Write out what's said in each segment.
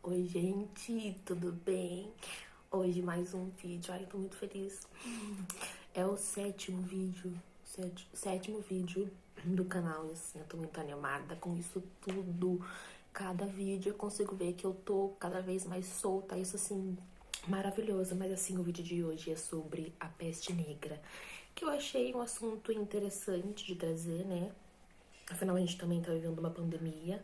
Oi, gente, tudo bem? Hoje mais um vídeo. Ai, eu tô muito feliz. É o sétimo vídeo do canal e assim, eu tô muito animada com isso tudo. Cada vídeo eu consigo ver que eu tô cada vez mais solta, isso assim, maravilhoso. Mas assim, o vídeo de hoje é sobre a peste negra, que eu achei um assunto interessante de trazer, né? Afinal, a gente também tá vivendo uma pandemia.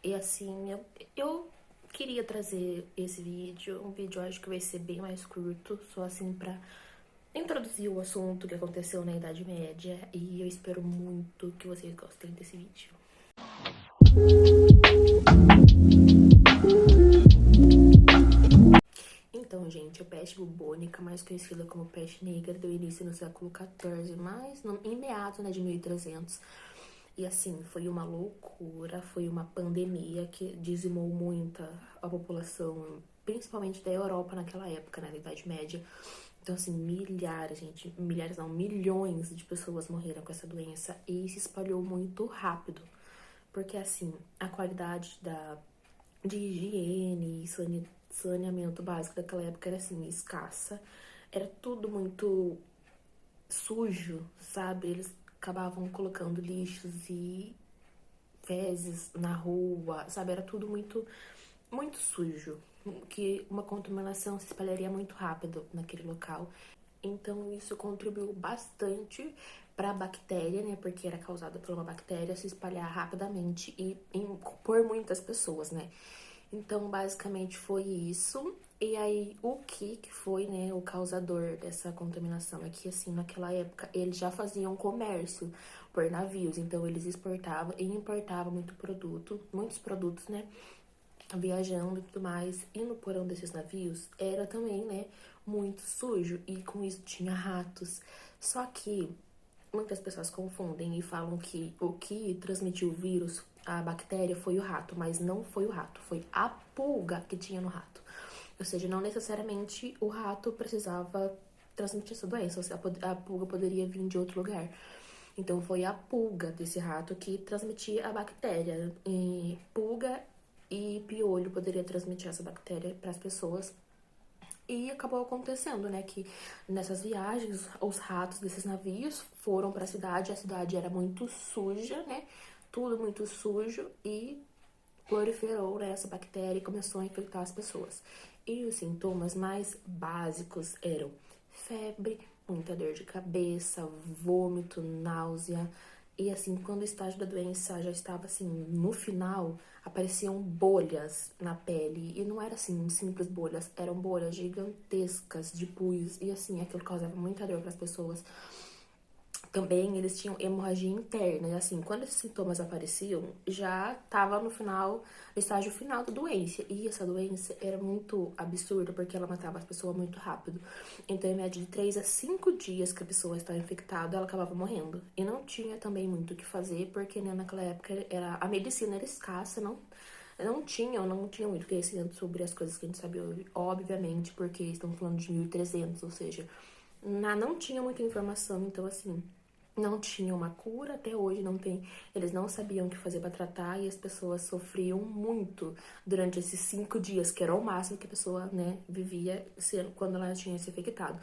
E assim, eu queria trazer esse vídeo. Um vídeo eu acho que vai ser bem mais curto, só assim pra introduzir o assunto que aconteceu na Idade Média. E eu espero muito que vocês gostem desse vídeo. Então, gente, a peste bubônica, mais conhecida como peste negra, deu início no século XIV, mas em meados, né, de 1300. E assim, foi uma loucura, foi uma pandemia que dizimou muito a população, principalmente da Europa naquela época, né, na Idade Média. Então, assim, milhares, gente, milhares não, milhões de pessoas morreram com essa doença e se espalhou muito rápido. Porque, assim, a qualidade de higiene e saneamento básico daquela época era, assim, escassa. Era tudo muito sujo, sabe? Eles acabavam colocando lixos e fezes na rua, sabe? Era tudo muito sujo, que uma contaminação se espalharia muito rápido naquele local. Então isso contribuiu bastante para a bactéria, né? Porque era causada por uma bactéria se espalhar rapidamente e por muitas pessoas, né? Então basicamente foi isso. E aí o que foi, né, o causador dessa contaminação? É que assim, naquela época eles já faziam comércio por navios, então eles exportavam e importavam muitos produtos, né? Viajando e tudo mais. E no porão desses navios era também, né, muito sujo e com isso tinha ratos. Só que muitas pessoas confundem e falam que o que transmitiu o vírus, a bactéria, foi o rato, mas não foi o rato, foi a pulga que tinha no rato. Ou seja, não necessariamente o rato precisava transmitir essa doença, ou seja, a pulga poderia vir de outro lugar. Então foi a pulga desse rato que transmitia a bactéria. E pulga e piolho poderia transmitir essa bactéria para as pessoas. E acabou acontecendo, né, que nessas viagens, os ratos desses navios foram para a cidade era muito suja, né, tudo muito sujo e proliferou, né, essa bactéria e começou a infectar as pessoas. E os sintomas mais básicos eram febre, muita dor de cabeça, vômito, náusea. E assim, quando o estágio da doença já estava assim no final, apareciam bolhas na pele. E não era assim simples bolhas, eram bolhas gigantescas de pus. E assim, aquilo causava muita dor para as pessoas. Também eles tinham hemorragia interna, e assim, quando esses sintomas apareciam, já estava no final, no estágio final da doença. E essa doença era muito absurda, porque ela matava as pessoas muito rápido. Então, em média de 3 a 5 dias que a pessoa estava infectada, ela acabava morrendo. E não tinha também muito o que fazer, porque né, naquela época a medicina era escassa, não tinha muito conhecimento sobre as coisas que a gente sabe hoje, obviamente, porque estamos falando de 1300, ou seja, não tinha muita informação, então assim, não tinha uma cura, até hoje não tem. Eles não sabiam o que fazer para tratar e as pessoas sofriam muito durante esses 5 dias, que era o máximo que a pessoa, né, vivia quando ela tinha se infectado.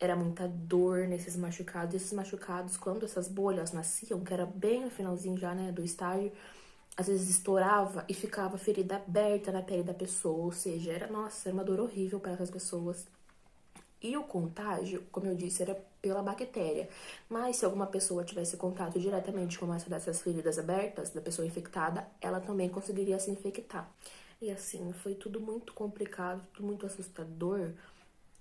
Era muita dor nesses machucados. E esses machucados, quando essas bolhas nasciam, que era bem no finalzinho já, né, do estágio, às vezes estourava e ficava ferida aberta na pele da pessoa. Ou seja, nossa, era uma dor horrível para essas pessoas. E o contágio, como eu disse, era pela bactéria. Mas se alguma pessoa tivesse contato diretamente com uma dessas feridas abertas, da pessoa infectada, ela também conseguiria se infectar. E assim, foi tudo muito complicado, tudo muito assustador.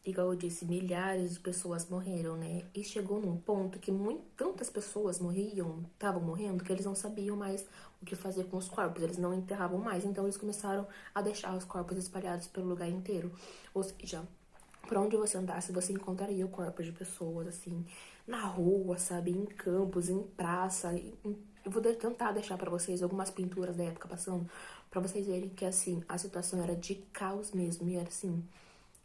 Igual eu disse, milhares de pessoas morreram, né? E chegou num ponto que tantas pessoas estavam morrendo, que eles não sabiam mais o que fazer com os corpos, eles não enterravam mais. Então eles começaram a deixar os corpos espalhados pelo lugar inteiro. Ou seja, por onde você andasse, você encontraria o corpo de pessoas, assim, na rua, sabe? Em campos, em praça. Eu vou tentar deixar pra vocês algumas pinturas da época passando, pra vocês verem que, assim, a situação era de caos mesmo. E era assim,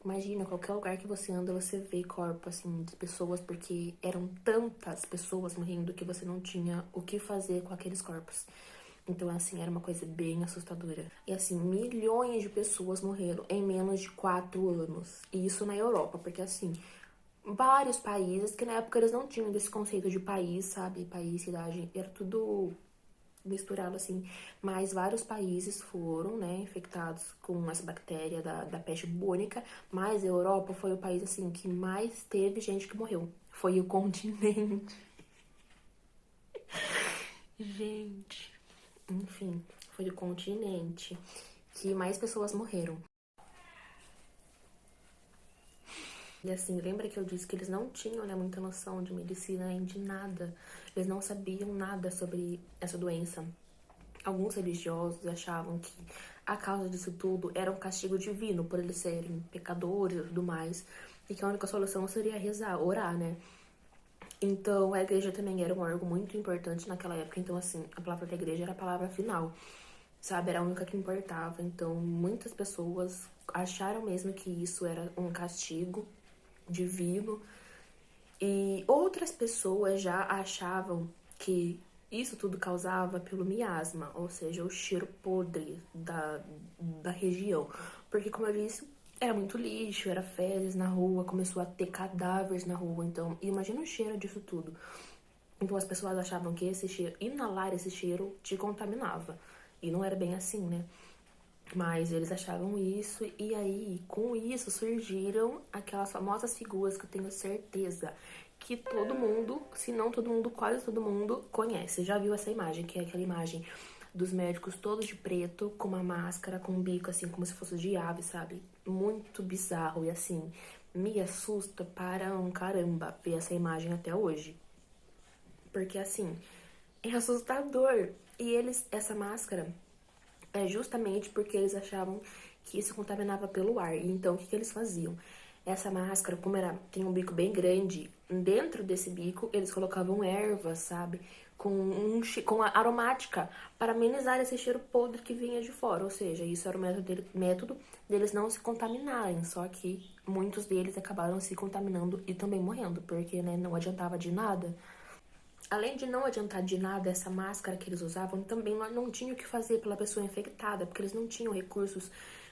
imagina, qualquer lugar que você anda, você vê corpo, assim, de pessoas, porque eram tantas pessoas morrendo que você não tinha o que fazer com aqueles corpos. Então, assim, era uma coisa bem assustadora. E, assim, milhões de pessoas morreram em menos de 4 anos. E isso na Europa, porque, assim, vários países, que na época eles não tinham desse conceito de país, sabe? País, cidade, era tudo misturado, assim. Mas vários países foram, né, infectados com essa bactéria da peste bubônica. Mas a Europa foi o país, assim, que mais teve gente que morreu. Foi o continente. Gente. Enfim, foi o continente que mais pessoas morreram. E assim, lembra que eu disse que eles não tinham, né, muita noção de medicina nem de nada. Eles não sabiam nada sobre essa doença. Alguns religiosos achavam que a causa disso tudo era um castigo divino por eles serem pecadores e tudo mais. E que a única solução seria rezar, orar, né? Então, a igreja também era um órgão muito importante naquela época. Então, assim, a palavra da igreja era a palavra final, sabe? Era a única que importava. Então, muitas pessoas acharam mesmo que isso era um castigo divino. E outras pessoas já achavam que isso tudo causava pelo miasma, ou seja, o cheiro podre da região. Porque, como eu disse, era muito lixo, era fezes na rua, começou a ter cadáveres na rua. Então, imagina o cheiro disso tudo. Então, as pessoas achavam que esse cheiro, inalar esse cheiro, te contaminava. E não era bem assim, né? Mas eles achavam isso, e aí, com isso, surgiram aquelas famosas figuras que eu tenho certeza que todo mundo, se não todo mundo, quase todo mundo conhece. Já viu essa imagem, que é aquela imagem dos médicos todos de preto, com uma máscara, com um bico assim, como se fosse de ave, sabe? Muito bizarro e assim, me assusta para um caramba ver essa imagem até hoje. Porque assim, é assustador. E eles, essa máscara é justamente porque eles achavam que isso contaminava pelo ar. E então, o que eles faziam? Essa máscara, como era, tem um bico bem grande, dentro desse bico eles colocavam ervas, sabe? Com a aromática para amenizar esse cheiro podre que vinha de fora. Ou seja, isso era o método deles não se contaminarem. Só que muitos deles acabaram se contaminando e também morrendo, porque né, não adiantava de nada. Além de não adiantar de nada essa máscara que eles usavam, também não tinham o que fazer pela pessoa infectada, porque eles não tinham recursos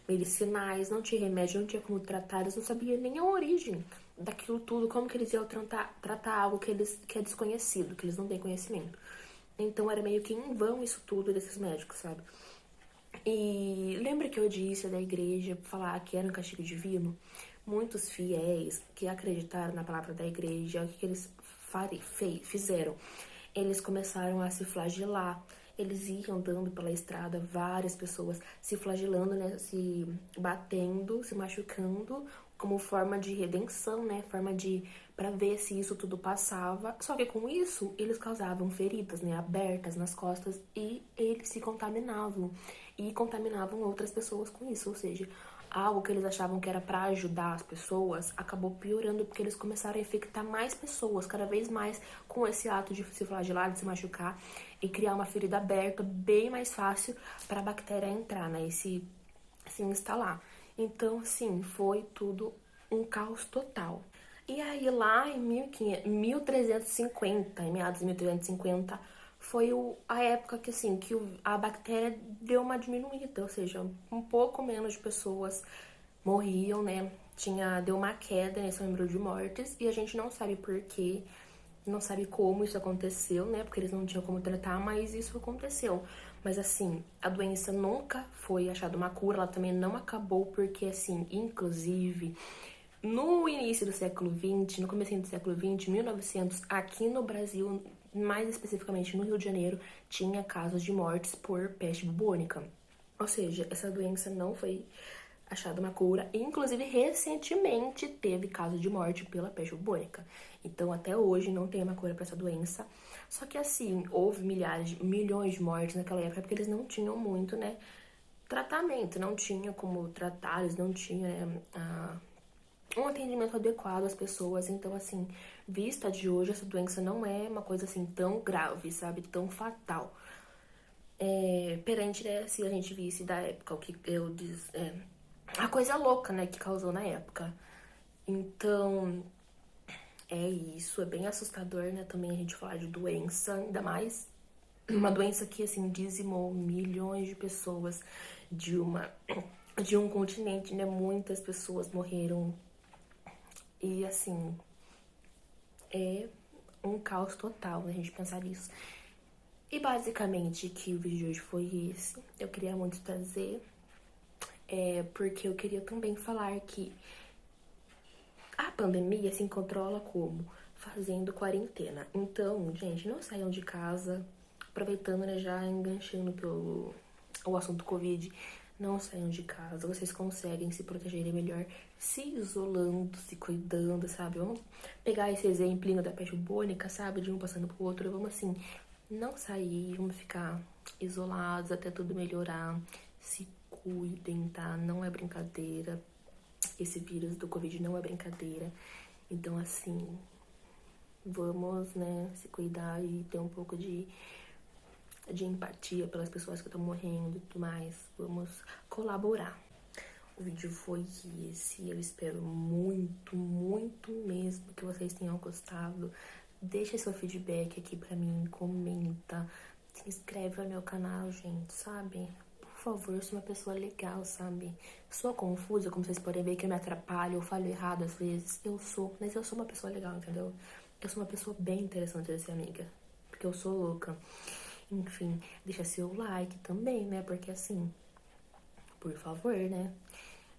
medicinais, não tinha remédio, não tinha como tratar, eles não sabiam nem a origem daquilo tudo, como que eles iam tratar algo que é desconhecido, que eles não têm conhecimento. Então era meio que em vão isso tudo desses médicos, sabe? E lembra que eu disse da igreja falar que era um castigo divino? Muitos fiéis que acreditaram na palavra da igreja, o que eles fizeram? Eles começaram a se flagelar. Eles iam andando pela estrada, várias pessoas se flagelando, né? Se batendo, se machucando, como forma de redenção, né? Forma de para ver se isso tudo passava. Só que com isso, eles causavam feridas, né? Abertas nas costas e eles se contaminavam. E contaminavam outras pessoas com isso. Ou seja, algo que eles achavam que era para ajudar as pessoas acabou piorando porque eles começaram a infectar mais pessoas, cada vez mais com esse ato de se flagelar, de se machucar e criar uma ferida aberta bem mais fácil para a bactéria entrar, né? E se instalar. Então, assim, foi tudo um caos total. E aí, lá em 1350, em meados de 1350, foi a época que, assim, que a bactéria deu uma diminuída, ou seja, um pouco menos de pessoas morriam, né? Deu uma queda nesse número de mortes e a gente não sabe por quê, não sabe como isso aconteceu, né? Porque eles não tinham como tratar, mas isso aconteceu. Mas assim, a doença nunca foi achada uma cura, ela também não acabou, porque assim, inclusive, no início do século XX, no começo do século XX, 1900, aqui no Brasil, mais especificamente no Rio de Janeiro, tinha casos de mortes por peste bubônica. Ou seja, essa doença não foi achada uma cura. Inclusive, recentemente teve caso de morte pela peste bubônica. Então, até hoje não tem uma cura para essa doença. Só que assim, houve milhões de mortes naquela época porque eles não tinham muito, né, tratamento, não tinha como tratar, eles não tinham, né, um atendimento adequado às pessoas. Então, assim, vista de hoje, essa doença não é uma coisa assim tão grave, sabe? Tão fatal. Perante, né, se a gente visse da época, o que eu disse, a coisa louca, né, que causou na época. Então, é isso, é bem assustador, né, também a gente falar de doença, ainda mais Uma doença que, assim, dizimou milhões de pessoas de de um continente, né? Muitas pessoas morreram. E, assim, é um caos total, né? A gente pensar nisso. E, basicamente, que o vídeo de hoje foi esse. Eu queria muito trazer, porque eu queria também falar que a pandemia se controla como? Fazendo quarentena. Então, gente, não saiam de casa. Aproveitando, né, já enganchando pelo o assunto Covid, não saiam de casa. Vocês conseguem se protegerem melhor se isolando, se cuidando, sabe? Vamos pegar esse exemplinho da peste bubônica, sabe? De um passando pro outro. Vamos, assim, não sair, vamos ficar isolados até tudo melhorar. Se cuidem, tá? Não é brincadeira. Esse vírus do Covid não é brincadeira. Então, assim, vamos, né, se cuidar e ter um pouco de empatia pelas pessoas que estão morrendo e tudo mais. Vamos colaborar. O vídeo foi esse. Eu espero muito, muito mesmo que vocês tenham gostado. Deixa seu feedback aqui pra mim, comenta, se inscreve no meu canal, gente, sabe? Por favor, eu sou uma pessoa legal, sabe? Sou confusa, como vocês podem ver, que eu me atrapalho, eu falo errado às vezes. Eu sou, mas eu sou uma pessoa legal, entendeu? Eu sou uma pessoa bem interessante de ser amiga, porque eu sou louca. Enfim, deixa seu like também, né? Porque assim, por favor, né?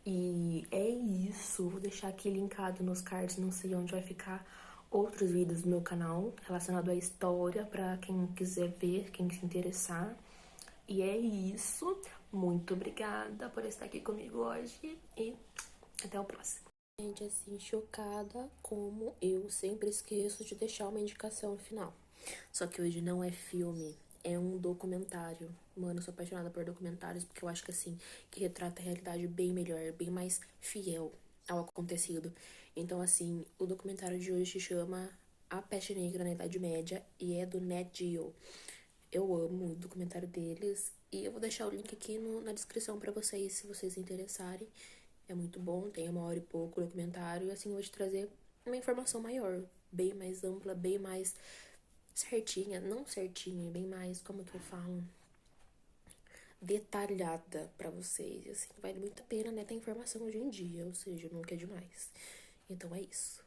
E é isso. Vou deixar aqui linkado nos cards, não sei onde vai ficar outros vídeos do meu canal relacionado à história para quem quiser ver, quem se interessar. E é isso. Muito obrigada por estar aqui comigo hoje e até o próximo. Gente, assim, chocada como eu sempre esqueço de deixar uma indicação no final. Só que hoje não é filme, é um documentário. Mano, eu sou apaixonada por documentários porque eu acho que assim, que retrata a realidade bem melhor, bem mais fiel ao acontecido. Então, assim, o documentário de hoje se chama A Peste Negra na Idade Média e é do Nat Geo. Eu amo o documentário deles e eu vou deixar o link aqui na descrição pra vocês, se vocês se interessarem. É muito bom, tem 1 hora e pouco o documentário e assim eu vou te trazer uma informação maior, bem mais ampla, bem mais certinha, não certinha, bem mais, como que eu falo, detalhada pra vocês. Assim, vale muito a pena, né, ter informação hoje em dia, ou seja, nunca é demais. Então é isso.